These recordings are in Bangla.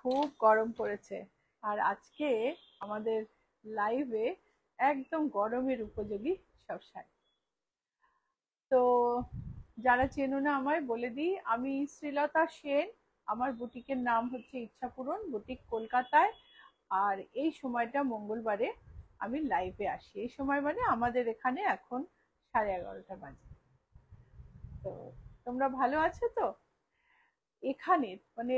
খুব গরম পড়েছে আর আজকে আমাদের লাইভে একদম গরমের উপযোগী সব শাড়ি। তো যারা চেনো না আমায় বলে দিই, আমি শ্রীলতা সেন। আমার বুটিকের নাম হচ্ছে ইচ্ছাপূরণ বুটিক, কলকাতায়। আর এই সময়টা মঙ্গলবারে আমি লাইভে আসি। এই সময় মানে আমাদের এখানে এখন 11:30 বাজে। তো তোমরা ভালো আছো তো? এখানে মানে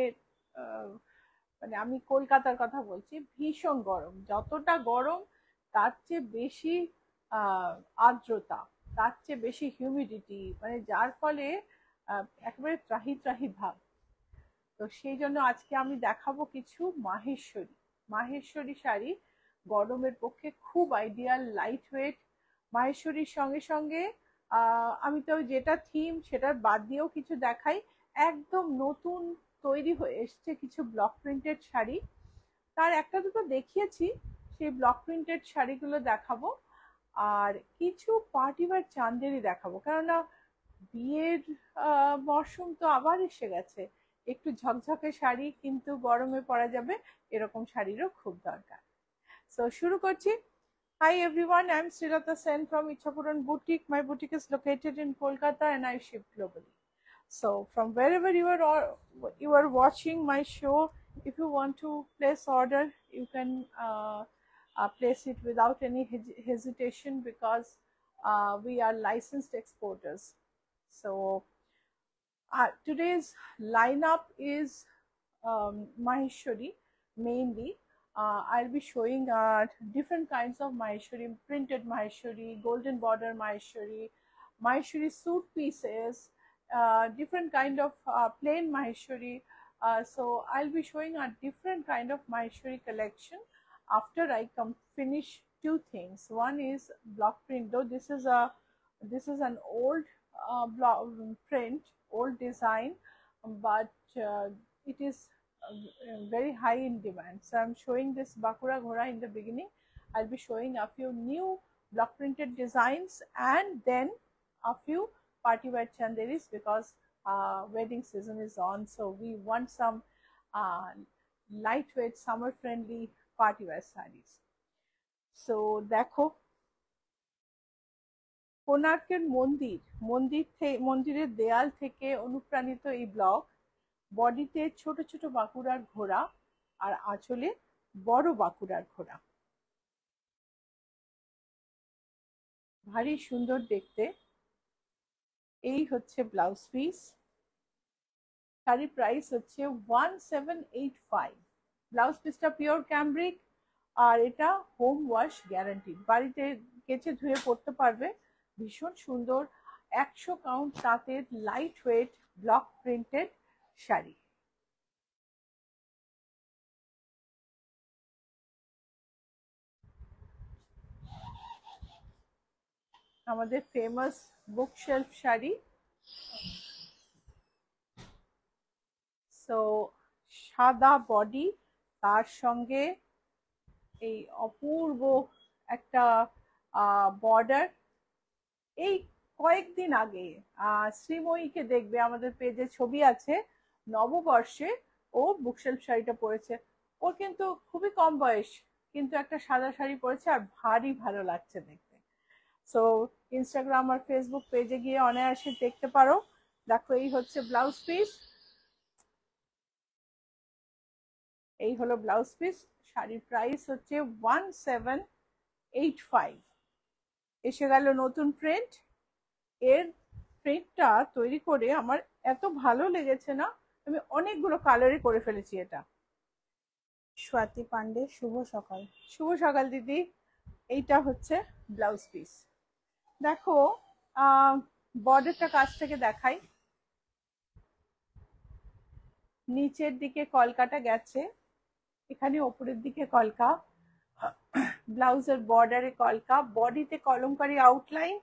মানে আমি কলকাতার কথা বলছি, ভীষণ গরম। যতটা গরম তার চেয়ে বেশি আর্দ্রতা, তার চেয়ে বেশি হিউমিডিটি, মানে যার ফলে একেবারে ত্রাহি ত্রাহি ভাব। তো সেই জন্য আজকে আমি দেখাবো কিছু মাহেশ্বরী শাড়ি। গরমের পক্ষে খুব আইডিয়াল, লাইট ওয়েট। মাহেশ্বরীর সঙ্গে সঙ্গে আমি তো যেটা থিম সেটার বাদ দিয়েও কিছু দেখাই। একদম নতুন তৈরি হয়ে এসছে কিছু ব্লক প্রিন্টেড শাড়ি, তার একটা দুটো দেখিয়েছি, সেই ব্লক প্রিন্টেড শাড়িগুলো দেখাবো। আর কিছু পার্টি ওয়্যার চান্দেরি দেখাবো, কেননা বিয়ের মরশুম তো আবার এসে গেছে। একটু ঝকঝকে শাড়ি কিন্তু গরমে পরা যাবে, এরকম শাড়িরও খুব দরকার। সো শুরু করছি। Hi everyone, I'm Srilata Sen from Ichapuran Boutique. My boutique is located in Kolkata and I ship globally. So from wherever you are watching my show, if you want to place order, you can place it without any hesitation, because we are licensed exporters. So today's lineup is Maheshwari mainly. I'll be showing different kinds of Maheshwari, printed Maheshwari, golden border Maheshwari suit pieces, different kind of plain Maheshwari. So I'll be showing a different kind of Maheshwari collection after I finish two things. One is block print, though this is an old block print, old design, but it is very high in demand. So I'm showing this Bakura Ghora in the beginning. I'll be showing a few new block printed designs and then a few party wear chanderis, because wedding season is on, so we want some lightweight summer friendly party wear sarees. So দেখো, কোণার্কের মন্দিরের দেয়াল থেকে অনুপ্রাণিত এই ব্লক। বডিতে ছোট ছোট বাঁকুড়ার ঘোড়া আর আঁচলে বড় বাঁকুড়ার ঘোড়া, ভারী সুন্দর দেখতে। এই হচ্ছে ব্লাউজ পিস। শাড়ির প্রাইস হচ্ছে 1785। ব্লাউজ পিসটা পিওর ক্যামব্রিক আর এটা হোম ওয়াশ গ্যারান্টিড, বাড়িতে কেচে ধুয়ে পরতে পারবে। ভীষণ সুন্দর 100 কাউন্ট তাঁতের light weight block printed sari. আমাদের ফেমাস বুকশেলফ শাড়ি। সো সাদা বডি, তার সঙ্গে এই অপূর্ব একটা বর্ডার। এই কয়েকদিন আগে শ্রীময়ীকে দেখবে, আমাদের পেজে ছবি আছে, নববর্ষে ও বুকশেলফ শাড়িটা পরেছে। ওর কিন্তু খুবই কম বয়স, কিন্তু একটা সাদা শাড়ি পরেছে আর ভারী ভালো লাগছে দেখতে। সো ইনস্টাগ্রাম আর ফেসবুক পেজে গিয়ে অনায়াসে দেখতে পারো। দেখো, এই হচ্ছে ব্লাউজ পিস। এই হলো ব্লাউজ পিস। শাড়ির প্রাইস হচ্ছে 1785। এসে গেল নতুন প্রিন্ট। এর প্রিন্টটা তৈরি করে আমার এত ভালো লেগেছে না, আমি অনেকগুলো কালারে করে ফেলেছি এটা। স্বাতি পান্ডে, শুভ সকাল। শুভ সকাল দিদি। এইটা হচ্ছে ব্লাউজ পিস। দেখো, বর্ডারটা কাছ থেকে দেখাই। নিচের দিকে কলকাটা গেছে, এখানে ওপরের দিকে কলকা, ব্লাউজের বর্ডারে কলকা, বডিতে কলমকারী আউটলাইন।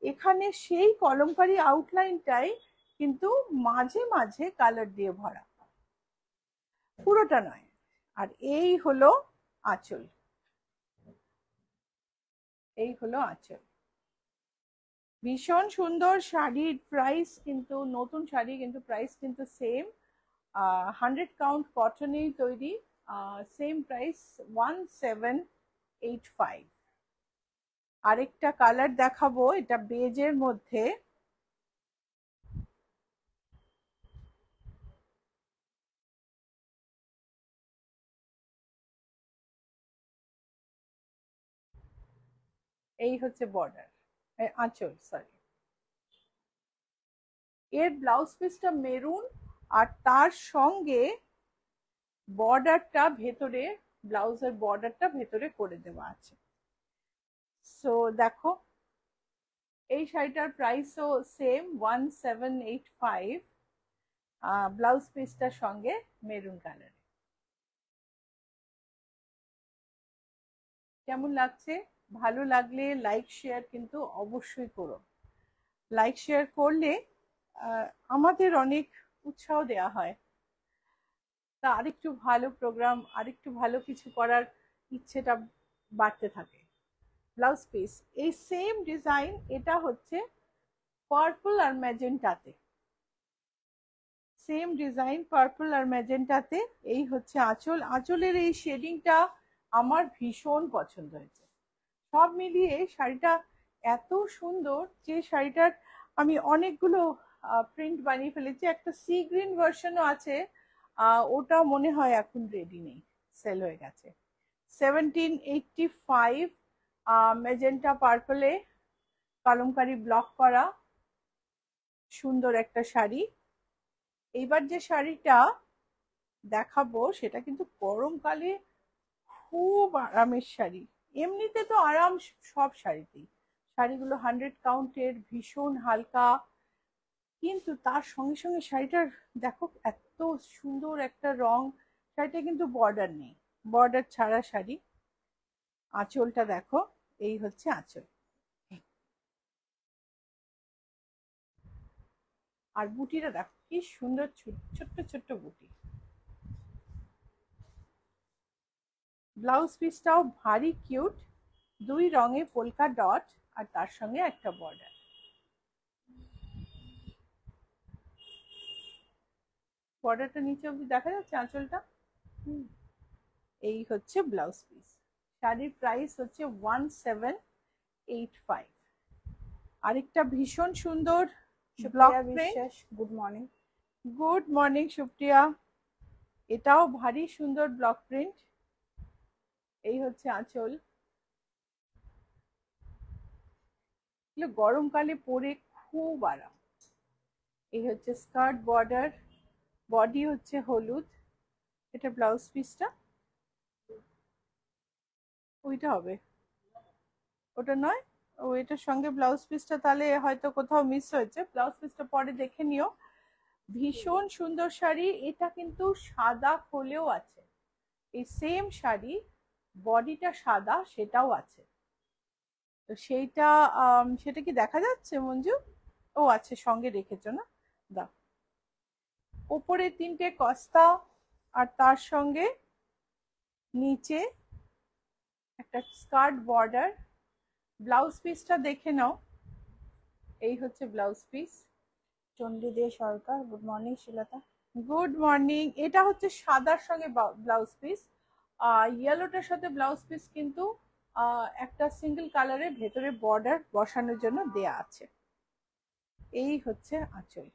এখানে সেই কলমকারী আউটলাইনটাই কিন্তু মাঝে মাঝে কালার দিয়ে ভরা, পুরোটা নয়। আর এই হলো আঁচল, এই হলো আঁচল। ভীষণ সুন্দর শাড়ির প্রাইস কিন্তু, নতুন শাড়ি কিন্তু প্রাইস কিন্তু সেম। 100 কাউন্ট কটনেই তৈরি, সেম প্রাইস 1785। আরেকটা কালার দেখাবো, এটা বেজের মধ্যে। এই হচ্ছে বর্ডার, আঁচল সরি। এর ব্লাউজ পিসটা মেরুন, আর তার সঙ্গে বর্ডারটা ভেতরে, ব্লাউজের বর্ডারটা ভেতরে করে দেওয়া আছে। সো দেখো, এই শাড়িটার প্রাইসও সেম 1785, ব্লাউজ পিসটার সঙ্গে মেরুন কালার। কেমন লাগছে? ভালো লাগলে লাইক শেয়ার কিন্তু অবশ্যই করো। লাইক শেয়ার করলে আমাদের অনেক উৎসাহ দেওয়া হয়, তা আরেকটু ভালো প্রোগ্রাম, আরেকটু ভালো কিছু করার ইচ্ছেটা বাড়তে থাকে। ব্লাউজ পিস এই সেম ডিজাইন, এটা হচ্ছে পার্পল আর ম্যাজেন্টাতে, সেম ডিজাইন পার্পল আর ম্যাজেন্টাতে। এই হচ্ছে আঁচল। আঁচলের এই শেডিংটা আমার ভীষণ পছন্দ হয়েছে। সব মিলিয়ে শাড়িটা এত সুন্দর যে শাড়িটার আমি অনেকগুলো প্রিন্ট বানিয়ে ফেলেছি। একটা সি গ্রিন ভার্সনও আছে, ওটা মনে হয় এখন রেডি নেই, সেল হয়ে গেছে। 1785 ম্যাজেন্টা পার্পলে কলমকারি ব্লক করা সুন্দর একটা শাড়ি। এইবার যে শাড়িটা দেখাবো সেটা কিন্তু গরমকালে খুব আরামের শাড়ি। এমনিতে তো আরাম সব শাড়িতেই, শাড়িগুলো 100 কাউন্টের, ভীষণ হালকা, কিন্তু তার সঙ্গে সঙ্গে শাড়িটার দেখো এত সুন্দর একটা রং। শাড়িটা কিন্তু বর্ডার নেই, বর্ডার ছাড়া শাড়ি। আঁচলটা দেখো, এই হচ্ছে আঁচল, আর বুটিটা দেখো কি সুন্দর, ছোট্ট ছোট্ট বুটি। ব্লাউজ পিসটাও ভারী কিউট, দুই রঙে পোলকা ডট, আর তার সঙ্গে একটা বর্ডার। বর্ডারটা নিচে অব্দি দেখা যাচ্ছে, আঁচলটা। এই হচ্ছে ব্লাউজ পিস। শাড়ির প্রাইস হচ্ছে 1785। আরেকটা ভীষণ সুন্দর block print. Good morning. Good morning Supriya. এটাও ভারী সুন্দর ব্লক প্রিন্ট। এই হচ্ছে আঁচল। গরমকালে পরে খুব আরাম। এই হচ্ছে স্কার্ট বর্ডার, বডি হচ্ছে হলুদ। এটা ব্লাউজ পিসটা, ওইটা হবে, ওটা নয়, ও এটার সঙ্গে ব্লাউজ পিসটা তাহলে হয়তো কোথাও মিস হয়েছে। ব্লাউজ পিসটা পরে দেখে নিও। ভীষণ সুন্দর শাড়ি। এটা কিন্তু সাদা খোলেও আছে, এই সেম শাড়ি বডিটা সাদা, সেটাও আছে। তো সেইটা সেটা কি দেখা যাচ্ছে মঞ্জু? ও আছে, সঙ্গে রেখেছো না, দাও। ওপরে 3টে কস্তা, আর তার সঙ্গে নিচে একটা স্কার্ট বর্ডার। ব্লাউজ পিসটা দেখে নাও, এই হচ্ছে blouse piece. Chandi Dey Sarkar, good morning Shilta. Good morning. এটা হচ্ছে সাদার সঙ্গে ব্লাউজ পিস, ইয়েলোটার সাথে ব্লাউজ পিস কিন্তু একটা সিঙ্গেল কালারে ভেতরে বর্ডার বসানোর জন্য দেয়া আছে। এই হচ্ছে আঁচল।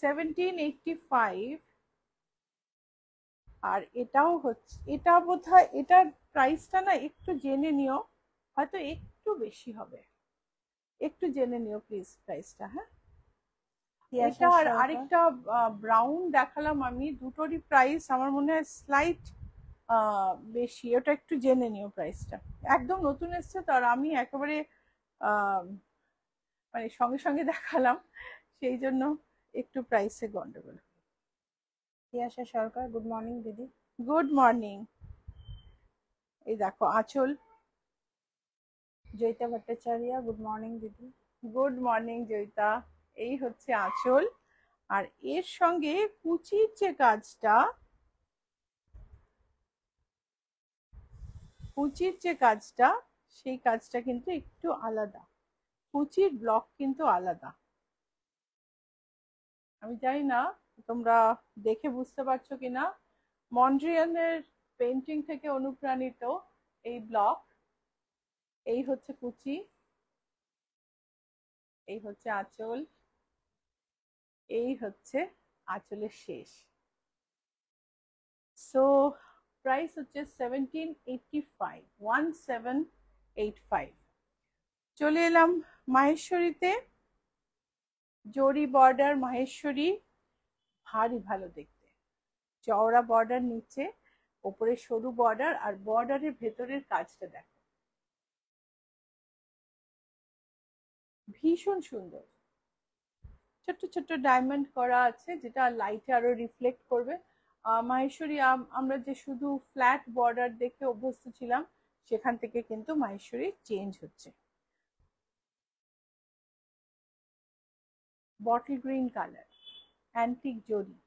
1785। আর এটাও হচ্ছে, এটা বোধহয় এটার প্রাইসটা না একটু জেনে নিও, হয়তো একটু বেশি হবে, একটু জেনে নিও প্লিজ প্রাইসটা। হ্যাঁ, এটা আর আরেকটা ব্রাউন দেখালাম আমি, দুটোরই প্রাইস আমার মনে হয় স্লাইট বেশি, ওটা একটু জেনে নিও প্রাইসটা। একদম নতুন এসছে তো, আর আমি একেবারে মানে সঙ্গে সঙ্গে দেখালাম, সেই জন্য একটু প্রাইসে গন্ডগোল। তিয়াশা সরকার, গুড মর্নিং দিদি। Good morning. এই দেখো আঁচল। জয়িতা ভট্টাচার্য, গুড মর্নিং দিদি। Good morning Joyita. এই হচ্ছে আঁচল, আর এর সঙ্গে কুচির যে কাজটা, কুচির যে কাজটা, সেই কাজটা কিন্তু একটু আলাদা, কুচির ব্লক কিন্তু আলাদা। আমি জানি না তোমরা দেখে বুঝতে পারছো কিনা, মন্ড্রিয়ানের পেন্টিং থেকে অনুপ্রাণিত এই ব্লক। এই হচ্ছে কুচি, এই হচ্ছে আঁচল, এই হচ্ছে আঁচলের শেষ। সো প্রাইস হচ্ছে 1785, 1785। চলে এলাম মাহেশ্বরীতে। জরি বর্ডার মাহেশ্বরী, ভারী ভালো দেখতে। চওড়া বর্ডার নিচে, ওপরে সরু বর্ডার, আর বর্ডারের ভেতরের কাজটা দেখো, ভীষণ সুন্দর। ছোট্ট ছোট্ট ডায়মন্ড করা আছে, যেটা লাইটে আরো রিফ্লেক্ট করবে। মাহেশ্বরী আমরা যে শুধু ফ্ল্যাট বর্ডার দেখে অভ্যস্ত ছিলাম, সেখান থেকে কিন্তু মাহেশ্বরী চেঞ্জ হচ্ছে। বটল গ্রিন কালার, অ্যান্টিক জরি,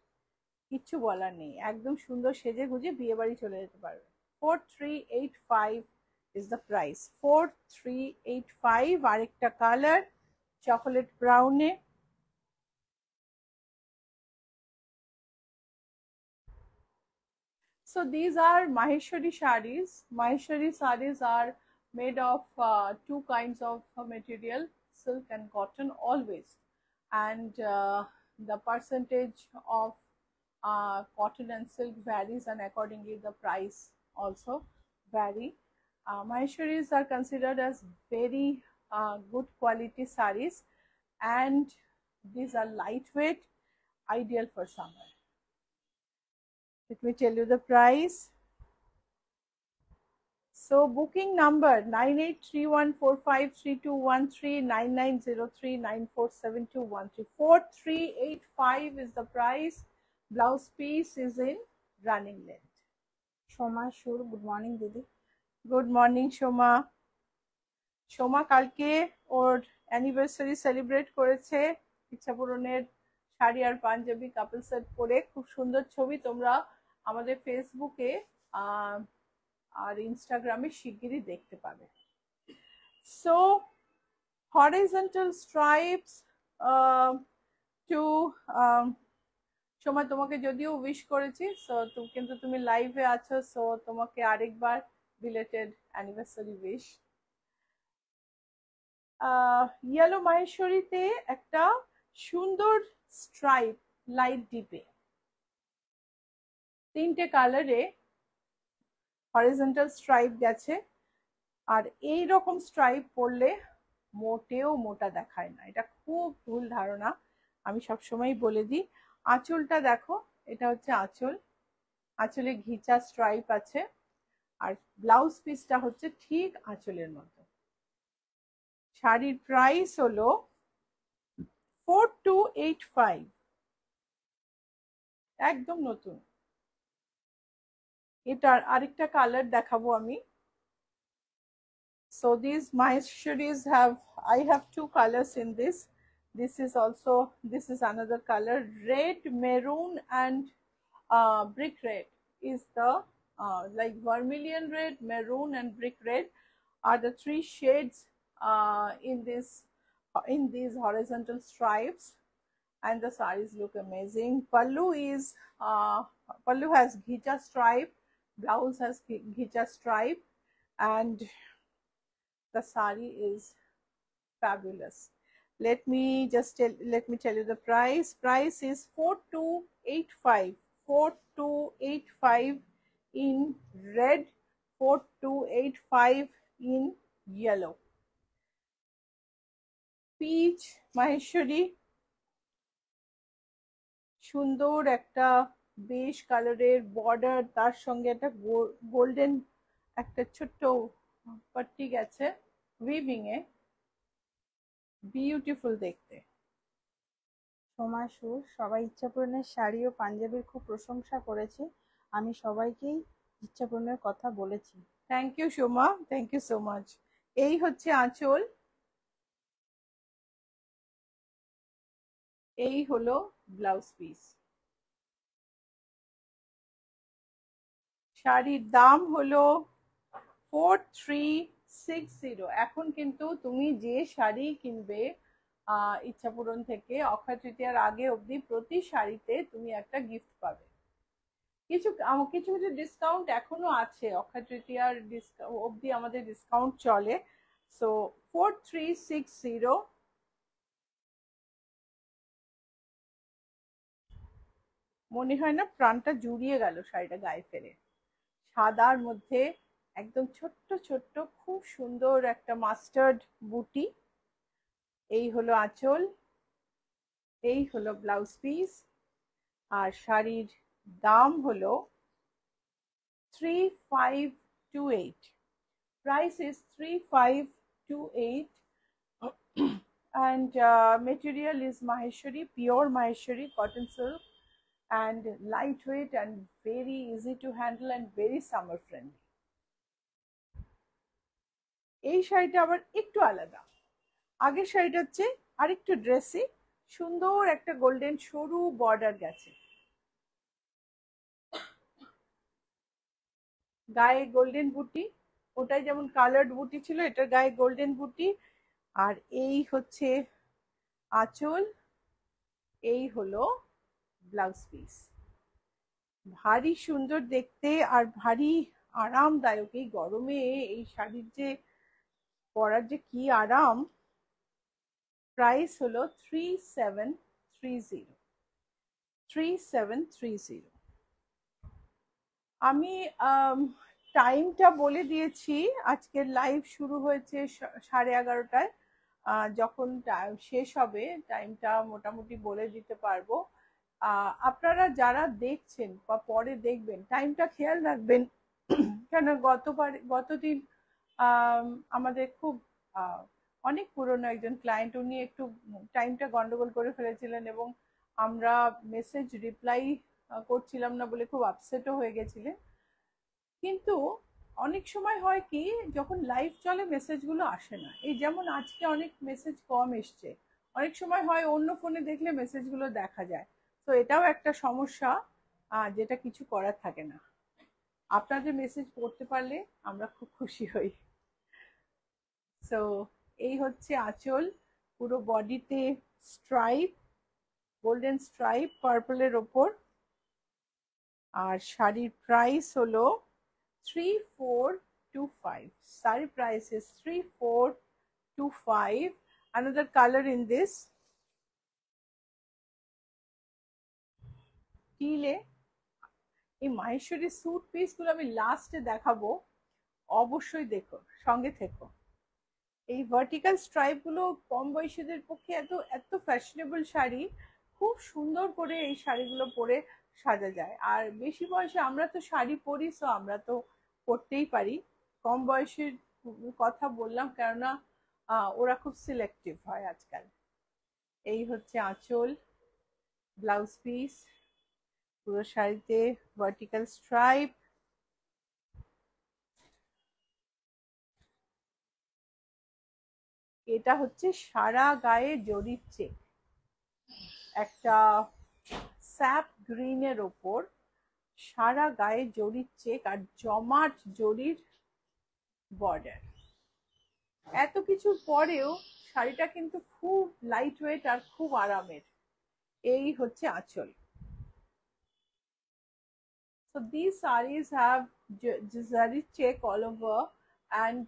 কিচ্ছু বলার নেই, একদম সুন্দর সেজে গুজে বিয়ে বাড়ি চলে যেতে পারবে। 4385 is the price, 4385। আরেকটা কালার চকোলেট ব্রাউনে, so these are Maheshwari sarees. Maheshwari sarees are made of two kinds of material, silk and cotton always, and the percentage of cotton and silk varies, and accordingly the price also vary. Maheshwaris are considered as very good quality sarees, and these are lightweight, ideal for summer. Let me tell you the price. So booking number 9831453213, 9903947213, 4385 is the price. Blouse piece is in running length. Soma Sur, good morning দিদি। Good morning Soma. সোমা কালকে ওর অ্যানিভার্সারি সেলিব্রেট করেছে ইচ্ছা পূরণের শাড়ি আর পাঞ্জাবি কাপল সেট পরে। খুব সুন্দর ছবি তোমরা আমাদের ফেসবুকে আর ইনস্টাগ্রামে শিগগিরই দেখতে পাবে। So horizontal stripes to Soma, তোমাকে যদিও উইশ করেছি, সো কিন্তু তুমি লাইভে আছো, সো তোমাকে আরেকবার বিলেটেড অ্যানিভার্সারি উইশ। ইয়েলো মাহেশ্বরীতে একটা সুন্দর স্ট্রাইপ, লাইট ডিপে তিনটে কালারে হরিজন্টাল স্ট্রাইপ গেছে। আর এই রকম স্ট্রাইপ পরলে মোটেও মোটা দেখায় না, এটা খুব ভুল ধারণা, আমি সবসময় বলে দিই। আঁচলটা দেখো, এটা হচ্ছে আঁচল, আঁচলে ঘিচা স্ট্রাইপ আছে, আর ব্লাউজ পিসটা হচ্ছে ঠিক আঁচলের মতো। শাড়ির প্রাইস হলো 4285, একদম নতুন। এটার আরেকটা কালার দেখাবো আমি। So these Maheshwaris I have two colors in this. This is another color, red, maroon, and brick red is the like vermilion red, maroon, and brick red are the three shades in these horizontal stripes, and the sarees look amazing. Pallu has ghicha stripe, blouse has ghicha stripe, and the saree is fabulous. Let me tell you the price. Price is 4285, 4285 in red, 4285 in yellow. Peach Maheshwari, সুন্দর একটা বেশ কালারের বর্ডার, তার সঙ্গে একটা গোল্ডেন একটা ছোট্ট পাট্টি গেছে উইভিং এ, বিউটিফুল দেখতে। সোমা সুর, সবাই ইচ্ছাপূরণের শাড়ি ও পাঞ্জাবির খুব প্রশংসা করেছে, আমি সবাইকেই ইচ্ছাপূরণের কথা বলেছি। Thank you Soma, thank you so much. এই হচ্ছে আঁচল, এই হলো ব্লাউজ পিস। শাড়ির দাম হলো 4360। এখন কিন্তু তুমি যে শাড়ি কিনবে ইচ্ছাপূরণ থেকে অক্ষয় তৃতীয়ার আগে অবধি প্রতি শাড়িতে তুমি একটা গিফট পাবে। কিছু কিছু কিছু ডিসকাউন্ট এখনো আছে, অক্ষয় তৃতীয়ার অবধি আমাদের ডিসকাউন্ট চলে। সো 4360, মনে হয় না প্রাণটা জুড়িয়ে গেল শাড়িটা গায়ে ফেলে। সাদার মধ্যে একদম ছোট্ট ছোট্ট খুব সুন্দর একটা মাস্টার্ড বুটি। এই হলো আঁচল, এই হলো ব্লাউজ পিস, আর শাড়ির দাম হলো 3528। Price is 3528 and material is Maheshwari, pure Maheshwari cotton silk and lightweight and very easy to handle and very summer friendly. এই শাড়িটা আবার একটু আলাদা, আগের শাড়িটার চেয়ে আরেকটু ড্রেসি, সুন্দর একটা গোল্ডেন সরু বর্ডার গেছে, গায়ে গোল্ডেন বুটি, ওটাই যেমন কালার্ড বুটি ছিল, এটার গায়ে গোল্ডেন বুটি। আর এই হচ্ছে আঁচল, এই হলো ব্লাউজ পিস। ভারী সুন্দর দেখতে আর ভারী আরামদায়ক। এই গরমে এই শাড়ির যে পরার যে কি আরাম। প্রাইস হলো 3730। আমি টাইমটা বলে দিয়েছি, আজকের লাইভ শুরু হয়েছে 11:30টায়, যখন শেষ হবে টাইমটা মোটামুটি বলে দিতে পারবো। আপনারা যারা দেখছেন বা পরে দেখবেন টাইমটা খেয়াল রাখবেন, কেন গতদিন আমাদের খুব অনেক পুরনো একজন ক্লায়েন্ট, উনি একটু টাইমটা গন্ডগোল করে ফেলেছিলেন এবং আমরা মেসেজ রিপ্লাই করছিলাম না বলে খুব আপসেটও হয়ে গেছিলেন। কিন্তু অনেক সময় হয় কি, যখন লাইভ চলে মেসেজগুলো আসে না। এই যেমন আজকে অনেক মেসেজ কম এসছে, অনেক সময় হয় অন্য ফোনে দেখলে মেসেজগুলো দেখা যায়। তো এটাও একটা সমস্যা, যেটা কিছু করার থাকে না। আপনাদের মেসেজ পড়তে পারলে আমরা খুব খুশি হই। সো এই হচ্ছে আঁচল, পুরো বডিতে স্ট্রাইপ, গোল্ডেন স্ট্রাইপ পার্পলের ওপর। আর শাড়ির প্রাইস হলো 3425. Sari price is 3425. Another color in this teal. এই মাহেশ্বরী স্যুট পিস গুলো আমি লাস্টে দেখাবো, অবশ্যই দেখো, সঙ্গে থেকো। এই ভার্টিক্যাল স্ট্রাইপ গুলো কম বয়সীদের পক্ষে এত এত ফ্যাশনেবল শাড়ি, খুব সুন্দর করে এই শাড়িগুলো পরে সাজা যায়। আর বেশি বয়সে আমরা তো শাড়ি পরি, তো আমরা তো পরতেই পারি। কম বয়সের কথা বললাম কেননা ওরা খুব সিলেক্টিভ হয় আজকাল। এই হচ্ছে আঁচল, ব্লাউজ পিস, পুরো শাড়িতে ভার্টিক্যাল স্ট্রাইপ। এটা হচ্ছে সারা গায়ে জরির চেক, একটা স্যাপ গ্রিনের ওপর সারা গায়ে জরির চেক আর জমাট জরির বর্ডার। এত কিছুর পরেও শাড়িটা কিন্তু খুব লাইট ওয়েট আর খুব আরামের। এই হচ্ছে আঁচল। So these sarees have zari check all over and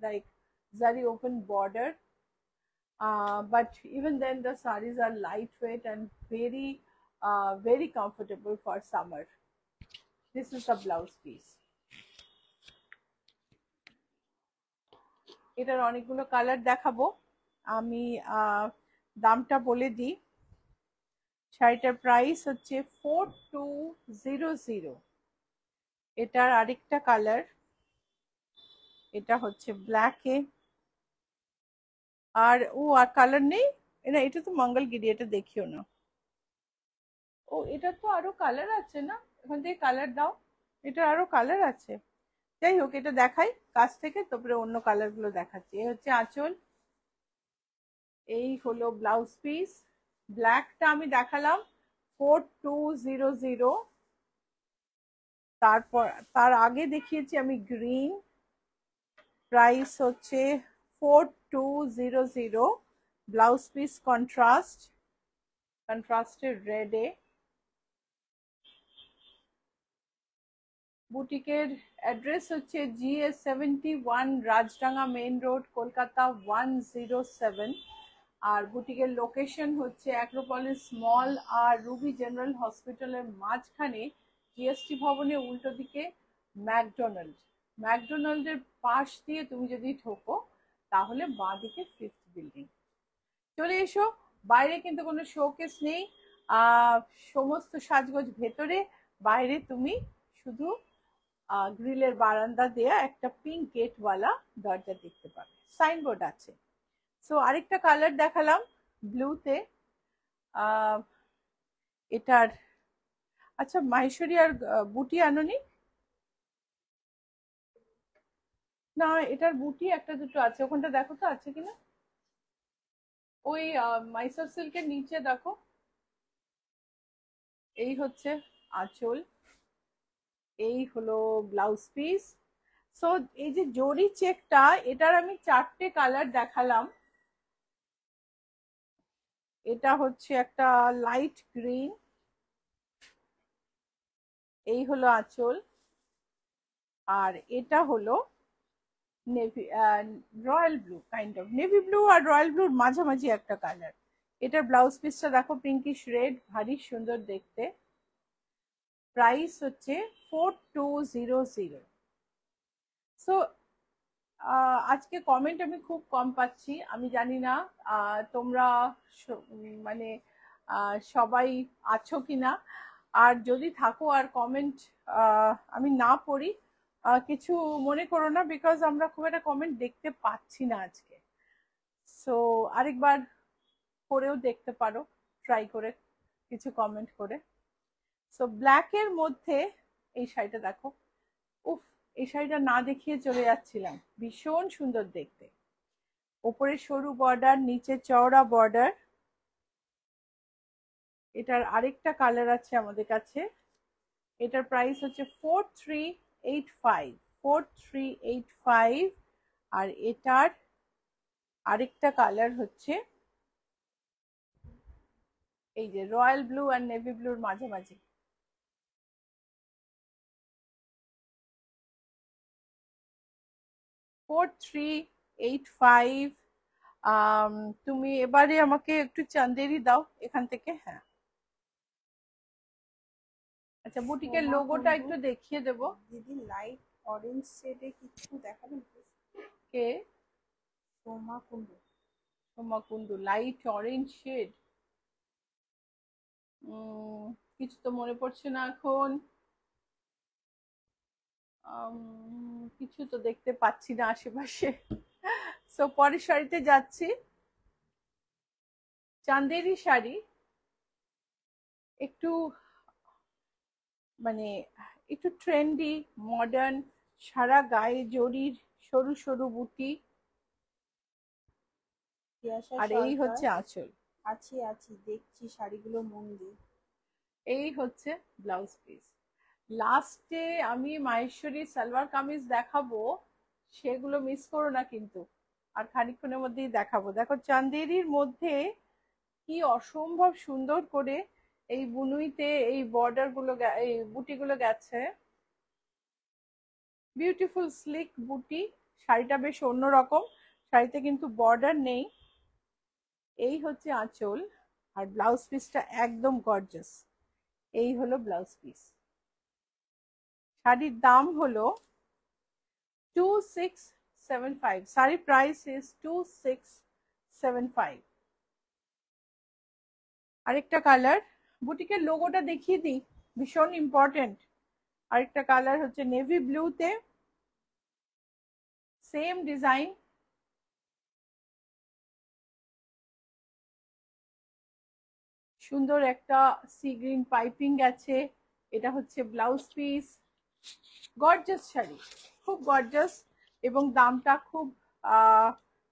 like zari open border, but even then the sarees are lightweight and very comfortable for summer. This is the blouse piece. এটার অনেকগুলো কালার দেখাবো, আমি দামটা বলে দিই। শাড়িটার প্রাইস হচ্ছে 4200। এটার আরেকটা কালার, এটা হচ্ছে ব্ল্যাকে, আর আর কালার নেই, এটা তো মঙ্গলগিরি, এটা দেখিও না। ও এটা তো আরো কালার আছে না, এখান থেকে কালার দাও, এটা আরো কালার আছে। যাই হোক, এটা দেখাই কাছ থেকে, তারপরে অন্য কালার গুলো দেখাচ্ছি। এই হচ্ছে আঁচল, এই হলো ব্লাউজ পিস। ব্ল্যাকটা আমি দেখালাম 4200, তারপর তার আগে দেখিয়েছি আমি গ্রিন, প্রাইস হচ্ছে 4200। ব্লাউজ পিস কন্ট্রাস্টের রেডে। বুটিকের অ্যাড্রেস হচ্ছে GS71 Rajdanga main road, Kolkata 107। আর বুটিকের লোকেশন হচ্ছে অ্যাক্রোপলিস মল আর রুবি জেনারেল হসপিটালের মাঝখানে, জিএসটি ভবনের উল্টো দিকে ম্যাকডোনাল্ডের পাশ দিয়ে তুমি যদি ঢোকো তাহলে বাঁ দিকে 5th বিল্ডিং। চলে এসো। বাইরে কিন্তু কোনো শোকেস নেই, সমস্ত সাজগোজ ভেতরে, বাইরে তুমি শুধু গ্রিলের বারান্দা দেয়া একটা পিঙ্ক গেটওয়ালা দরজা দেখতে পাবে, সাইনবোর্ড আছে। সো আরেকটা কালার দেখালাম ব্লুতে, এটার আচ্ছা মাহেশ্বরী আর বুটি আনোনি? না, এটার বুটি একটা দুটো আছে, ওখানটা দেখো তো আছে কিনা। ওই মাইসর সিল্কের নিচে দেখো। এই হচ্ছে আঁচল, এই হলো ব্লাউজ পিস। সো এই যে জরি চেকটা, এটার আমি 4টে কালার দেখালাম। এটা হচ্ছে একটা লাইট গ্রিন, এই হলো আঁচল, আর এটা হলো navy royal blue, kind of navy blue royal রয়্যাল ব্লুর মাঝামাঝি একটা কালার। এটার ব্লাউজ পিসটা দেখো, পিঙ্কিশ রেড, ভারী সুন্দর দেখতে। প্রাইস হচ্ছে 4200। সো আজকে কমেন্ট আমি খুব কম পাচ্ছি, আমি জানি না তোমরা মানে সবাই আছো কিনা। আর যদি থাকো আর কমেন্ট আমি না পড়ি, কিছু মনে করো না, বিকজ আমরা খুব একটা কমেন্ট দেখতে পাচ্ছি না আজকে। সো আরেকবার করেও দেখতে পারো, ট্রাই করে কিছু কমেন্ট করে। সো ব্ল্যাকের মধ্যে এই শাড়িটা দেখো, উফ, এই শাড়িটা না দেখিয়ে চলে যাচ্ছিলাম, ভীষণ সুন্দর দেখতে। ওপরে সরু বর্ডার, নিচে চওড়া বর্ডার। এটার আরেকটা কালার আছে আমাদের কাছে। এটার প্রাইস হচ্ছে 4385। আর এটার আরেকটা কালার হচ্ছে এই যে রয়্যাল ব্লু আর নেভি ব্লুর মাঝামাঝি। তুমি এবারে আমাকে একটু চান্দেরি দাও এখান থেকে। হ্যাঁ, আচ্ছা, বুটিকের লোগোটা একটু দেখিয়ে দেবো। দিদি লাইট অরেঞ্জ শেডে কিছু দেখাবেন? কে? Soma Kundu. Soma Kundu, light orange shade. কিছু তো মনে পড়ছে না এখন, কিছু তো দেখতে পাচ্ছি না আশেপাশে। সো পরের শাড়িতে যাচ্ছি। চান্দেরি শাড়ি, একটু মানে একটু ট্রেন্ডি মডার্ন, সারা গায়ে জরির সরু সরু বুটি, আর এই হচ্ছে আঁচল। আছি আছি, দেখছি শাড়িগুলো মন দিয়ে। এই হচ্ছে ব্লাউজ পিস। লাস্টে আমি মাহেশ্বরী সালোয়ার কামিজ দেখাবো, সেগুলো মিস করো না কিন্তু, আর খানিকক্ষণের মধ্যেই দেখাবো। দেখো চান্দেরির মধ্যে কি অসম্ভব সুন্দর করে এই বুনুইতে এই বর্ডার গুলো, এই বুটি গুলো গেছে, বিউটিফুল স্লিক বুটি। শাড়িটা বেশ অন্যরকম, শাড়িতে কিন্তু বর্ডার নেই। এই হচ্ছে আঁচল, আর ব্লাউজ পিসটা একদম গর্জাস। এই হলো ব্লাউজ পিস। শাড়ির দাম হলো 2675। শাড়ির প্রাইস ইজ 2675। আরেকটা কালার, বুটিকের লোগোটা দেখিয়ে দিই, ভীষণ ইম্পর্টেন্ট। আরেকটা কালার হচ্ছে নেভি ব্লুতে, সেম ডিজাইন, সুন্দর একটা সি গ্রিন পাইপিং আছে। এটা হচ্ছে ব্লাউজ পিস। গর্জাস শাড়ি, খুব গর্জাস, এবং দামটা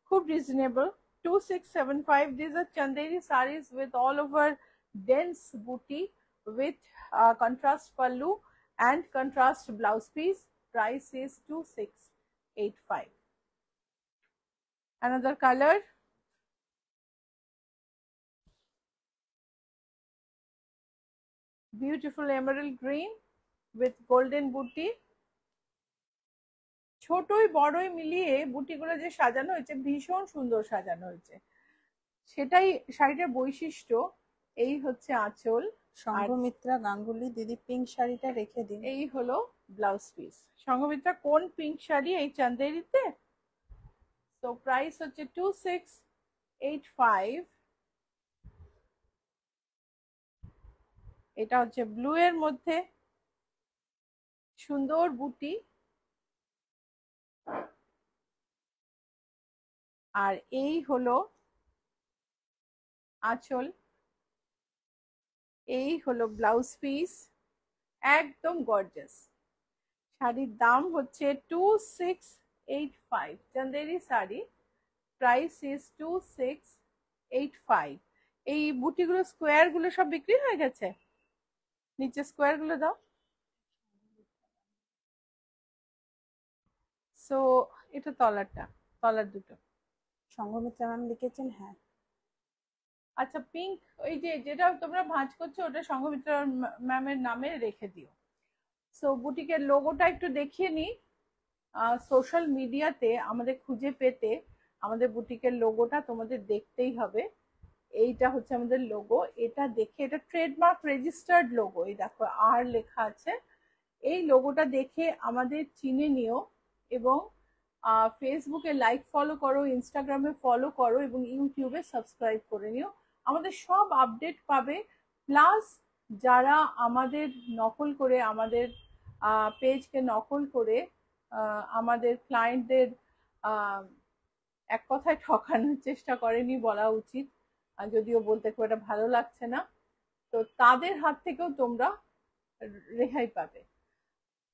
খুব reasonable, 2675। These are Chanderi sarees with all over dense booty with contrast pallu and contrast blouse piece. Price is 2685. Another color, beautiful emerald green with golden বুটি। ছোটই বড়ই মিলিয়ে বুটিগুলো যে সাজানো হয়েছে ভীষণ সুন্দর সাজানো হয়েছে, সেটাই শাড়িটার বৈশিষ্ট্য। এই হচ্ছে আঁচল। সংঘমিত্রা গাঙ্গুলি দিদি পিঙ্ক শাড়িটা রেখে দিন। এই হলো ব্লাউজ পিস। সংঘমিত্রা কোন পিঙ্ক শাড়ি? এই চান্দেরিতে। তো প্রাইস হচ্ছে 2685। এটা হচ্ছে ব্লু এর মধ্যে, সুন্দর বুটি। আর এই হলো আঁচল, এই হলো ব্লাউজ পিস, একদম গর্জাস। শাড়ির দাম হচ্ছে 2685। Chanderi sari, price is 2685। এই বুটিগুলো স্কোয়ার গুলো সব বিক্রি হয়ে গেছে, নিচে স্কোয়ার গুলো দাও। সো এটা তলারটা, তলার দুটো। সংঘমিত্রা ম্যাম লিখেছেন হ্যাঁ। আচ্ছা, পিঙ্ক ওই যে যেটা তোমরা ভাঁজ করছো ওটা সংঘমিত্রা ম্যামের নামে রেখে দিও। সো বুটিকের লোগোটা একটু দেখিয়ে নিই। সোশ্যাল মিডিয়াতে আমাদের খুঁজে পেতে আমাদের বুটিকের লোগোটা তোমাদের দেখতেই হবে। এইটা হচ্ছে আমাদের লোগো, এটা দেখে, এটা ট্রেডমার্ক রেজিস্টার্ড লোগো, এই দেখো আর লেখা আছে। এই লোগোটা দেখে আমাদের চিনে নিও এবং ফেসবুকে লাইক ফলো করো, ইনস্টাগ্রামে ফলো করো এবং ইউটিউবে সাবস্ক্রাইব করে নিও। আমাদের সব আপডেট পাবে। প্লাস যারা আমাদের নকল করে, আমাদের পেজকে নকল করে আমাদের ক্লায়েন্টদের এক কথায় ঠকানোর চেষ্টা করেনি বলা উচিত, যদিও বলতে খুব একটা ভালো লাগছে না, তো তাদের হাত থেকেও তোমরা রেহাই পাবে।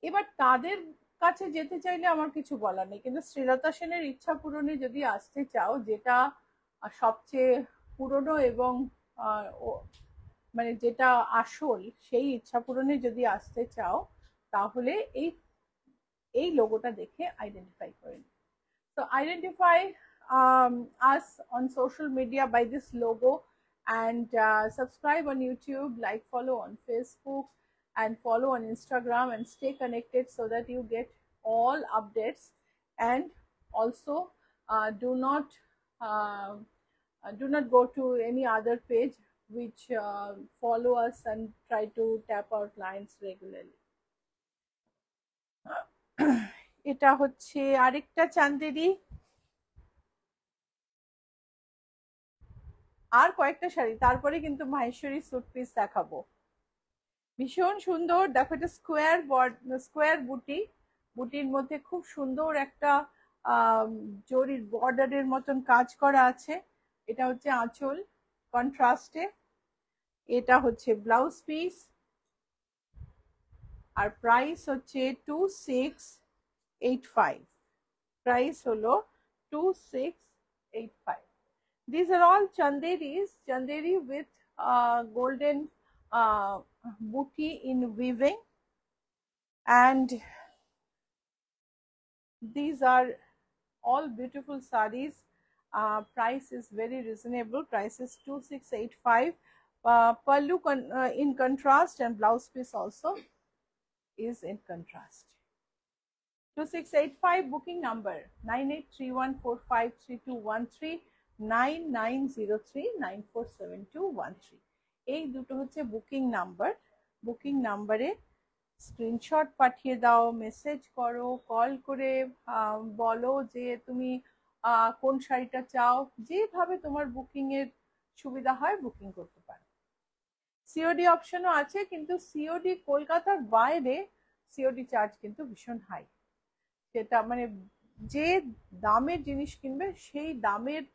এবার তাদের কাছে যেতে চাইলে আমার কিছু বলার নেই, কিন্তু শ্রীলতা সেনের ইচ্ছা পূরণে যদি আসতে চাও, যেটা সবচেয়ে পুরনো এবং মানে যেটা আসল, সেই ইচ্ছা পূরণে যদি আসতে চাও তাহলে এই লোগোটা দেখে আইডেন্টিফাই করে নিও। So identify us on social media by this logo, and subscribe on YouTube, like, follow on Facebook, and follow on Instagram, and stay connected so that you get all updates. And also do not go to any other page which follow us and try to tap our clients regularly. এটা হচ্ছে আরেকটা চান্দেরি। আর কয়েকটা শাড়ি, তারপরে কিন্তু মাহেশ্বরী স্যুট পিস দেখাবো। ভীষণ সুন্দর, দেখো এটা স্কোয়ার বুটি, বুটির মধ্যে খুব সুন্দর একটা জরির বর্ডারের মতন কাজ করা আছে। এটা হচ্ছে আঁচল কন্ট্রাস্টে, এটা হচ্ছে ব্লাউজ পিস, আর প্রাইস হচ্ছে 2685। প্রাইস হলো 2685। These are all chanderis, chanderi with golden booty in weaving, and these are all beautiful sarees. Price is very reasonable, price is 2685. Pallu in contrast, and blouse piece also is in contrast. 2685 booking number 9831453213, 9903947213। এই দুটো হচ্ছে বুকিং নাম্বার। বুকিং নাম্বারে স্ক্রিনশট পাঠিয়ে দাও, মেসেজ করো, কল করে বলো যে তুমি কোন শাড়িটা চাও, যেভাবে তোমার বুকিং এর সুবিধা হয় বুকিং করতে পারো। সিওডি অপশনও আছে, কিন্তু সিওডি কলকাতার বাইরে সিওডি চার্জ কিন্তু ভীষণ হাই। সেটা মানে যে দামের জিনিস কিনবে সেই দামের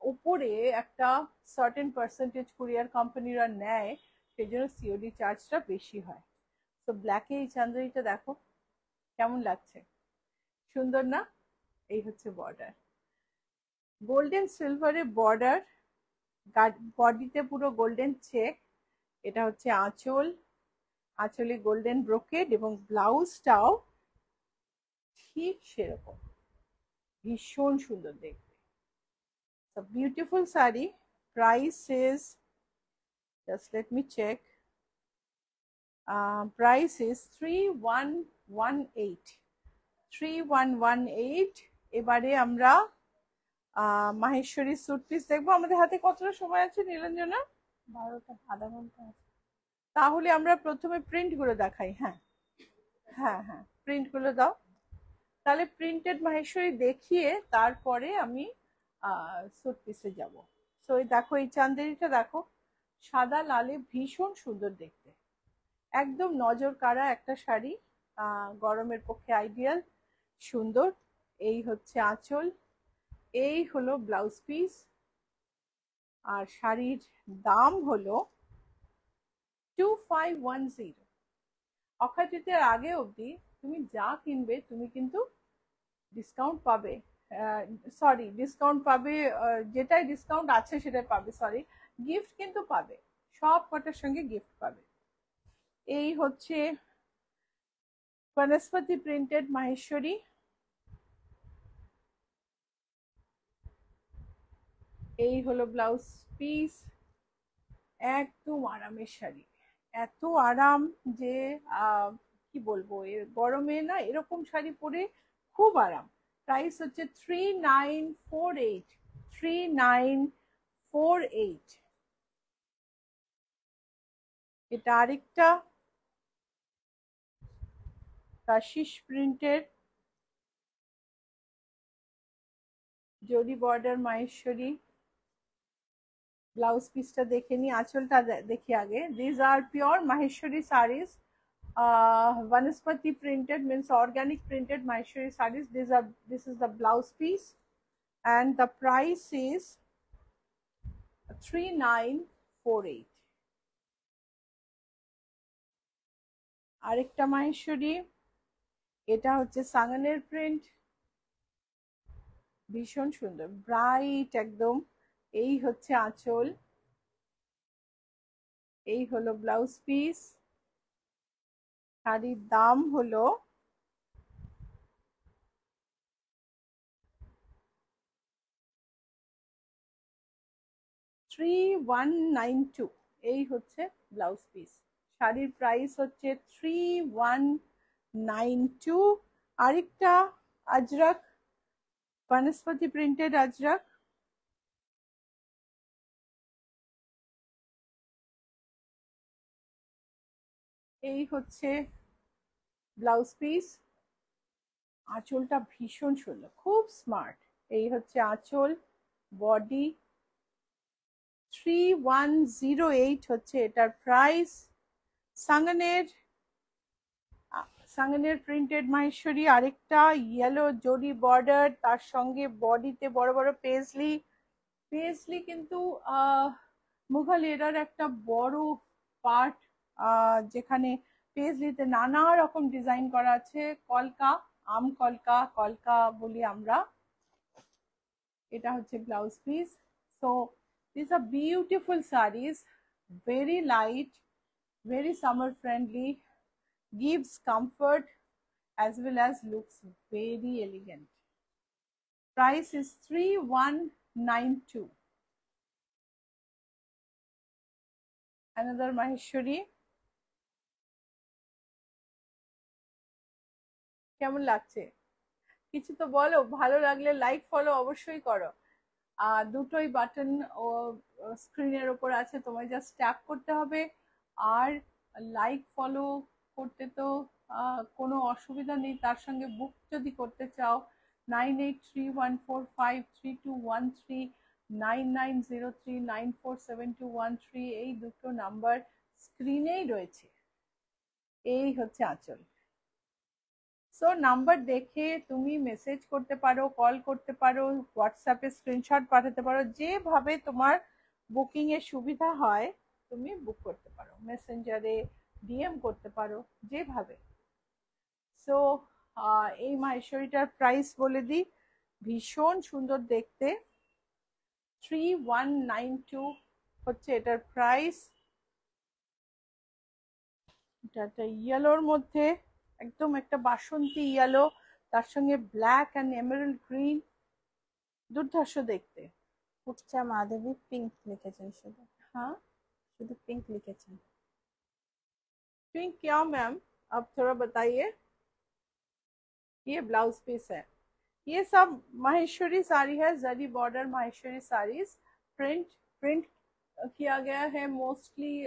উপরে একটা সার্টেন পার্সেন্টেজ কুরিয়ার কোম্পানিরা নেয়, সেই জন্য সিওডি চার্জটা বেশি হয়। তো ব্ল্যাকে এই চান্দেরিটা দেখো কেমন লাগছে, সুন্দর না? এই হচ্ছে বর্ডার, গোল্ডেন সিলভারের বর্ডার, বডিতে পুরো গোল্ডেন চেক। এটা হচ্ছে আঁচল, আঁচলে গোল্ডেন ব্রোকেড, এবং ব্লাউজটাও ঠিক সেরকম, ভীষণ সুন্দর দেখতে। So beautiful saree. Price is, just let me check, price is 3118 3118। এবারে আমরা মাহেশ্বরী স্যুট পিস দেখবো। আমাদের হাতে কতটা সময় আছে নীলাঞ্জনা? 12টা, আধা ঘন্টা আছে। তাহলে আমরা প্রথমে প্রিন্ট গুলো দেখাই। হ্যাঁ হ্যাঁ হ্যাঁ, প্রিন্ট গুলো দাও। তাহলে প্রিন্টেড মাহেশ্বরী দেখিয়ে তারপরে আমি স্যুট পিসে যাব। সো দেখো এই চান্দেরিটা দেখো, সাদা লালে ভীষণ সুন্দর দেখতে, একদম নজর কাড়া একটা শাড়ি, গরমের পক্ষে আইডিয়াল, সুন্দর। এই হচ্ছে আঁচল, এই হলো ব্লাউজ পিস, আর শাড়ির দাম হলো 2510। অক্ষয় তৃতীয়ার আগে অবধি তুমি যা কিনবে তুমি কিন্তু ডিসকাউন্ট পাবে, সরি ডিসকাউন্ট পাবে, যেটাই ডিসকাউন্ট আছে সেটাই পাবে, সরি গিফট কিন্তু পাবে, সব কটার সঙ্গে গিফট পাবে। এই হচ্ছে বনস্পতি প্রিন্টেড মাহেশ্বরী, এই হলো ব্লাউজ পিস, একদম আরামের শাড়ি, এত আরাম যে কি বলবো, গরমে না এরকম শাড়ি পরে খুব আরাম। প্রাইস হচ্ছে 3948 3948। এটা আরেকটা কাশিস প্রিন্টের জরি বর্ডার মাহেশ্বরী, ব্লাউজ পিসটা দেখে নি, আঁচলটা দেখি আগে। This are pure Maheshwari saris, Vanaspati printed means organic printed Maheshwari sarees. This is the blouse piece, and the price is 3948. আরেকটা মাহেশ্বরী, এটা হচ্ছে সাঙ্গানের প্রিন্ট, ভীষণ সুন্দর ব্রাইট একদম। এই হচ্ছে আঁচল, এই হলো ব্লাউজ পিস, শাড়ির দাম হলো 3192। এই হচ্ছে ব্লাউজ পিস, শাড়ির প্রাইস হচ্ছে 3192। আরেকটা আজরাক, বনস্পতি প্রিন্টেড আজরাক, এই হচ্ছে ব্লাউজ পিস, আঁচলটা ভীষণ সুন্দর, খুব স্মার্ট। এই হচ্ছে আঁচল, বডি, 3108 হচ্ছে এটার প্রাইস। সাঙ্গানের সাঙ্গানের প্রিন্টেড মাহেশ্বরী, আরেকটা ইয়েলো জরি বর্ডার, তার সঙ্গে বডিতে বড় বড় পেজলি, পেজলি কিন্তু মুঘল এরার একটা বড় পার্ট, যেখানে পেজলিতে নানা রকম ডিজাইন করা আছে, কলকা, আম কলকা, কলকা বলি আমরা। এটা হচ্ছে blouse piece. So these are beautiful sarees, very light, very summer friendly, gives comfort as well as looks very elegant. Price is 3192. Another Maheshwari. কেমন লাগছে কিছু তো বলো, ভালো লাগলে লাইক ফলো অবশ্যই করো। দুটোই বাটন ও স্ক্রিনের ওপর আছে, তোমায় জাস্ট ট্যাপ করতে হবে। আর লাইক ফলো করতে তো কোনো অসুবিধা নেই, তার সঙ্গে বুক যদি করতে চাও 9831453213, 9903947213, এই দুটো নাম্বার স্ক্রিনেই রয়েছে। এই হচ্ছে আঁচল। সো নাম্বার দেখে তুমি মেসেজ করতে পারো, কল করতে পারো, হোয়াটসঅ্যাপে স্ক্রিনশট পাঠাতে পারো, যেভাবে তোমার বুকিং এর সুবিধা হয় তুমি বুক করতে পারো, মেসেঞ্জারে ডিএম করতে পারো, যেভাবে। সো এই মাহেশ্বরীটার প্রাইস বলে দিই, ভীষণ সুন্দর দেখতে, 3192 হচ্ছে এটার প্রাইস। এটা একটা ইয়েলোর মধ্যে, একদম একটা বাসন্তী ইয়েলো, তার সঙ্গে ব্ল্যাক অ্যান্ড এমারেল্ড গ্রিন, দুর্ধর্ষ দেখতে। উচ্চা মাধবী পিঙ্ক লিখেছেন শুধু, হ্যাঁ শুধু পিঙ্ক লিখেছেন। पिंक क्या मैम, आप थोड़ा बताइए। ये ब्लाउज पीस है, ये सब माहेश्वरी साड़ी है, zari border Maheshwari saris. Print print किया गया है मोस्टली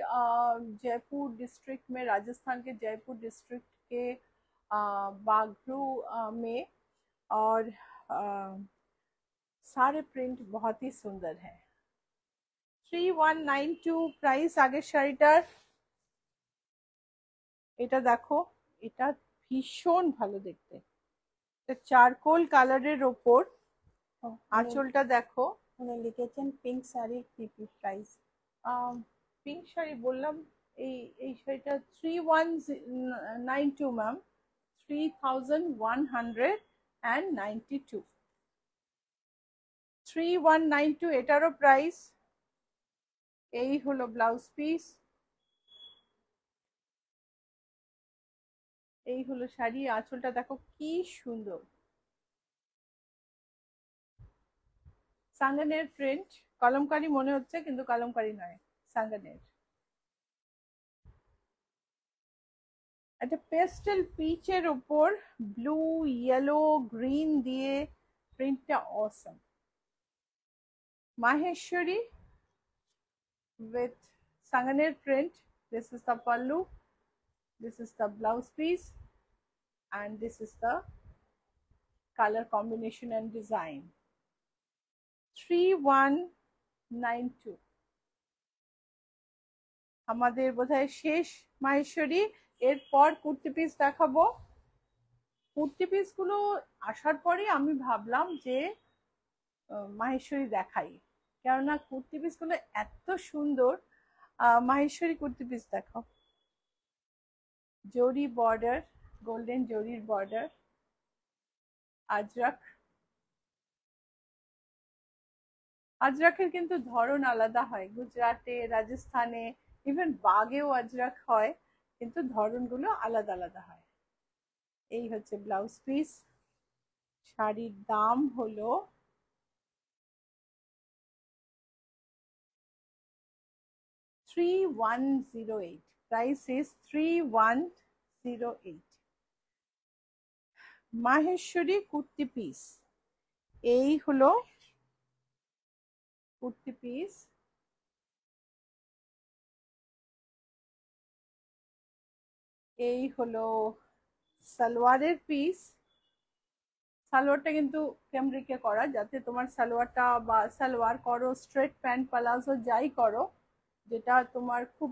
जयपुर डिस्ट्रिक्ट में, राजस्थान के जयपुर डिस्ट्रिक्ट के बागरू में। और सारे प्रिंट बहुत ही सुंदर है। 3192 প্রাইস। আগের শাড়িটার এটা দেখো, এটা ভীষণ ভালো দেখতে, এটা চারকোল কালারের ওপর। আঁচলটা দেখো, উনি লিখেছেন পিঙ্ক শাড়ির পিপি প্রাইস। পিঙ্ক শাড়ি বললাম, এই শাড়িটা 3192 ম্যাম, 3192, 3192 এটারও প্রাইস। এই হলো ব্লাউজ পিস, এই হলো শাড়ি। আঁচলটা দেখো কি সুন্দর, সাঙ্গানের প্রিন্ট। কলমকারি মনে হচ্ছে কিন্তু কলমকারি নয়, সাঙ্গানের। একটা পেস্টেল পিচের উপর ব্লু ইয়েলো গ্রিন দিয়ে প্রিন্টটা অসম। Maheshwari with sanganer print. This is the pallu, this is the blouse piece, and this is the color combination and design. 3192 আমাদের বোধহয় শেষ মাহেশ্বরী। এরপর কুর্তি পিস দেখাবো। কুর্তি পিস গুলো আসার পরে আমি ভাবলাম যে মাহেশ্বরী দেখাই, কেননা কুর্তি পিস গুলো এত সুন্দর। মাহেশ্বরী কুর্তি পিস দেখো, জরি বর্ডার, গোল্ডেন জরির বর্ডার, আজরাক। আজরাকের কিন্তু ধরন আলাদা হয়, গুজরাটে, রাজস্থানে, ইভেন বাগেও আজরাক হয়, কিন্তু ধরনগুলো আলাদা আলাদা হয়। এই হচ্ছে ব্লাউজ পিস। শাড়ির দাম হলো 3108, price is 3108। Maheshwari kurti piece, এই হলো কুর্তি পিস। এই হলো সালোয়ারের পিস। সালোয়ারটা কিন্তু ক্যামরিকে করা, যাতে তোমার সালোয়ারটা বা সালোয়ার করো, স্ট্রেট প্যান্ট, পালাজো যাই করো, যেটা তোমার খুব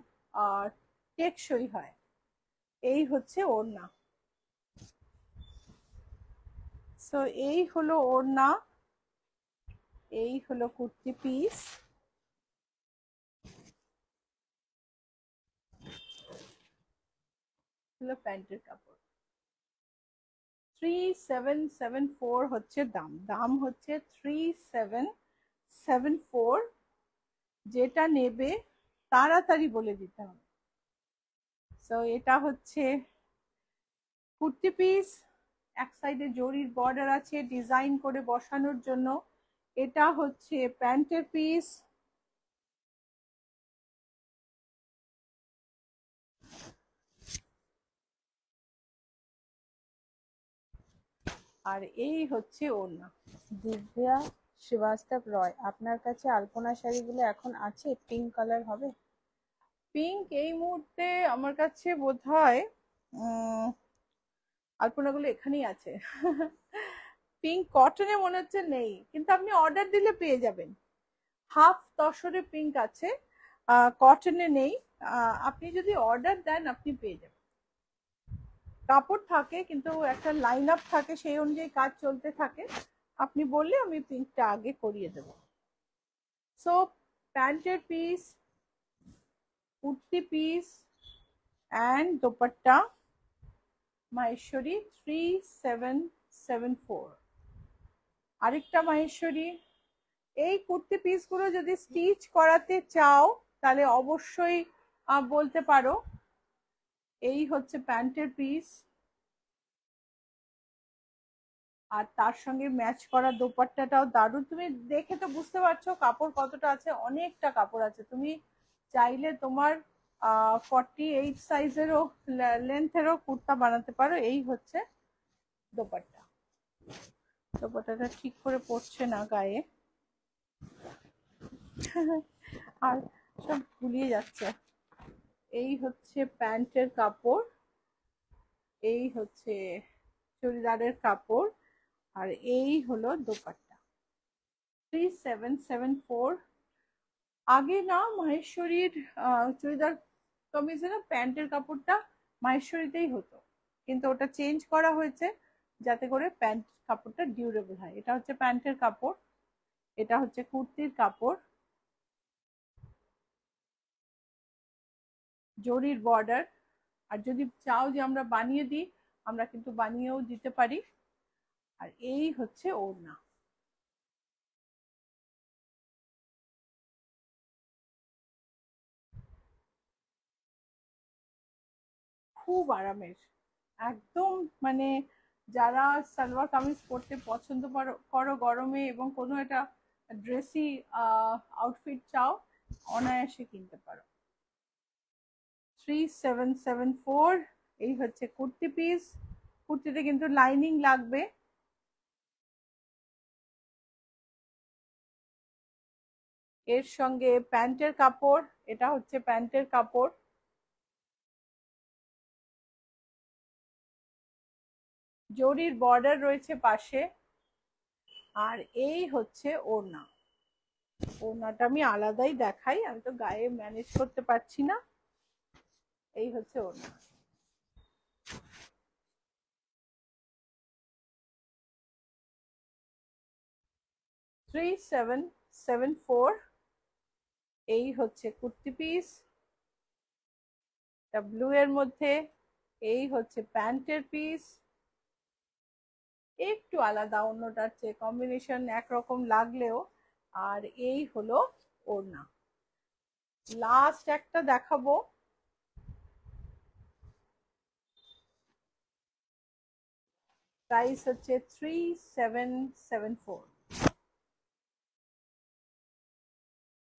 টেকসই হয়। এই হচ্ছে ওড়না। সো এই হলো ওড়না, এই হলো কুর্তি পিস। হলো প্যান্টের কাপড়। 3774 হচ্ছে দাম, দাম হচ্ছে 3774। যেটা নেবে তাড়াতাড়ি বলে দিতে হবে। সো এটা হচ্ছে কুর্তি পিস, এক সাইডে জরির বর্ডার আছে ডিজাইন করে বসানোর জন্য। এটা হচ্ছে প্যান্টের পিস। আর এই হচ্ছে ওড়না। দিব্যা শ্রীবাস্তব রয়, আপনার কাছে আলপনা শাড়িগুলো এখন আছে? পিঙ্ক কালার হবে? পিঙ্ক এই মুহূর্তে আমার কাছে বোধহয় আলপনাগুলো এখানেই আছে। পিঙ্ক কটনে মনে হচ্ছে নেই, কিন্তু আপনি অর্ডার দিলে পেয়ে যাবেন। হাফ তসরে পিঙ্ক আছে, কটনে নেই। আপনি যদি অর্ডার দেন আপনি পেয়ে যাবেন। কাপড় থাকে কিন্তু একটা লাইন আপ থাকে, সেই অনুযায়ী কাজ চলতে থাকে। আপনি বললে আমি পিঙ্কটা আগে করিয়ে দেব। সো প্যান্টের piece, kurti piece and dupatta Maheshwari 3774। আরেকটা মাহেশ্বরী। এই কুর্তি পিসগুলো যদি স্টিচ করাতে চাও তাহলে অবশ্যই বলতে পারো। এই হচ্ছে প্যান্টের পিস, আর তার সঙ্গে ম্যাচ করা দোপাট্টাটাও দারুণ। তুমি দেখে তো বুঝতে পারছো কাপড় কতটা আছে, অনেকটা কাপড় আছে। তুমি চাইলে তোমার 48 সাইজেরও লেন্থেরও কুর্তা বানাতে পারো। এই হচ্ছে দোপাট্টা। দোপাট্টাটা ঠিক করে পড়ছে না গায়ে, আর সব গুলিয়ে যাচ্ছে। এই হচ্ছে প্যান্টের কাপড়, এই হচ্ছে চুড়িদারের কাপড়, আর এই হলো দোপাট্টা। 3774। আগে না মাহেশ্বরীর চুড়িদার কামিজে না প্যান্টের কাপড়টা মাহেশ্বরীতেই হতো, কিন্তু ওটা চেঞ্জ করা হয়েছে যাতে করে প্যান্ট কাপড়টা ডিউরেবল হয়। এটা হচ্ছে প্যান্টের কাপড়, এটা হচ্ছে কুর্তির কাপড়, জরির বর্ডার। আর যদি চাও যে আমরা বানিয়ে দিই, আমরা কিন্তু বানিয়েও দিতে পারি। আর এই হচ্ছে ওড়না। খুব আরামের, একদম মানে যারা সালোয়ার কামিজ পরতে পছন্দ করো গরমে এবং কোনো একটা ড্রেসি আউটফিট চাও, অনায়াসে কিনতে পারো। 3774। এই হচ্ছে কুর্তি পিস। কুর্তিতে কিন্তু লাইনিং লাগবে। এর সঙ্গে প্যান্টের কাপড়, এটা হচ্ছে প্যান্টের কাপড়, জরির বর্ডার রয়েছে পাশে, আর এই হচ্ছে ওড়না। ওড়নাটা আমি আলাদাই দেখাই, আমি তো গায়ে ম্যানেজ করতে পারছি না। এই হচ্ছে ওড়না। Three seven seven four. এই হচ্ছে কুর্তি পিস, ব্লু এর মধ্যে। এই হচ্ছে প্যান্টের পিস, একটু আলাদা অন্যটার চেয়ে, কম্বিনেশন একরকম লাগলেও। আর এই হলো ওড়না। লাস্ট একটা দেখাবো, প্রাইস হচ্ছে 3774।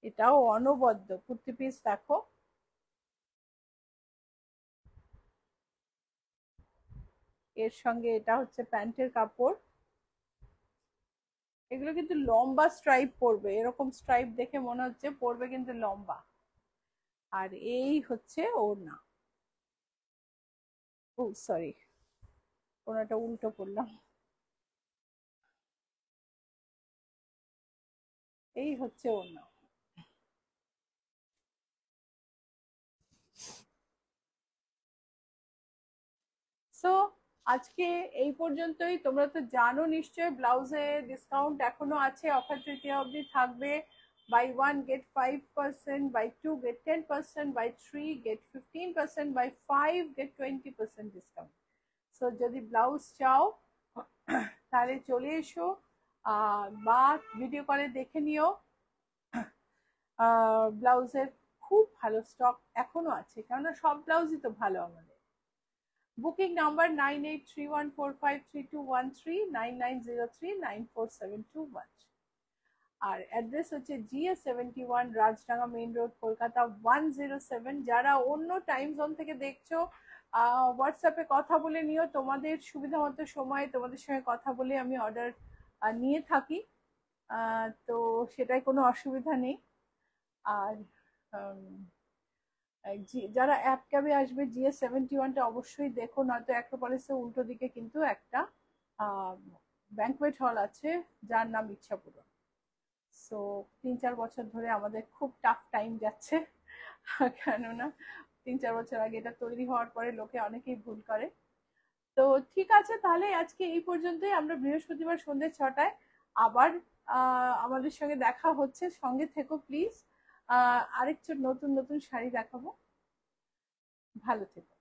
এটাও অনবদ্য কুর্তি পিস, দেখো। এর সঙ্গে এটা হচ্ছে প্যান্টের কাপড়। এগুলো কিন্তু লম্বা স্ট্রাইপ পড়বে, এরকম স্ট্রাইপ দেখে মনে হচ্ছে পড়বে কিন্তু লম্বা। আর এই হচ্ছে ওড়না। ও সরি, কোনটা উল্টো করলাম। এই হচ্ছে ওড়না। সো আজকে এই পর্যন্তই। তোমরা তো জানো নিশ্চয়ই ব্লাউজে ডিসকাউন্ট এখনো আছে, অফার তৃতীয়া অবধি থাকবে। Buy 1 get 5%, buy 2 get 10%, buy 3 get 15%, buy 5 get 20% discount. So যদি ব্লাউজ চাও তাহলে চলে এসো, বা ভিডিও কলে দেখে নিও। ব্লাউজের খুব ভালো স্টক এখনো আছে, কেননা সব ব্লাউজই তো ভালো আমাদের। Booking number 9831453213, 99039472. আর অ্যাড্রেস হচ্ছে GS71, Rajdanga main road, Kolkata 107। যারা অন্য টাইম জোন থেকে দেখছো, হোয়াটসঅ্যাপে কথা বলে নিও, তোমাদের সুবিধা মতো সময় তোমাদের সঙ্গে কথা বলে আমি অর্ডার নিয়ে থাকি। তো সেটাই কোনো অসুবিধা নেই। আর যারা অ্যাপ ক্যাবে আসবে, GS71টা অবশ্যই দেখো, নয়তো অ্যাক্রোপলিসের উল্টো দিকে কিন্তু একটা ব্যাংকুয়েট হল আছে যার নাম ইচ্ছাপুরম। সো 3-4 বছর ধরে আমাদের খুব টাফ টাইম যাচ্ছে, কেননা 3-4 বছর আগে এটা তৈরি হওয়ার পরে লোকে অনেকেই ভুল করে। তো ঠিক আছে, তাহলে আজকে এই পর্যন্তই। আমরা বৃহস্পতিবার সন্ধ্যে 6টায় আবার আমাদের সঙ্গে দেখা হচ্ছে, সঙ্গে থেকো প্লিজ। আরেকটু নতুন নতুন শাড়ি দেখাবো। ভালো থেকো।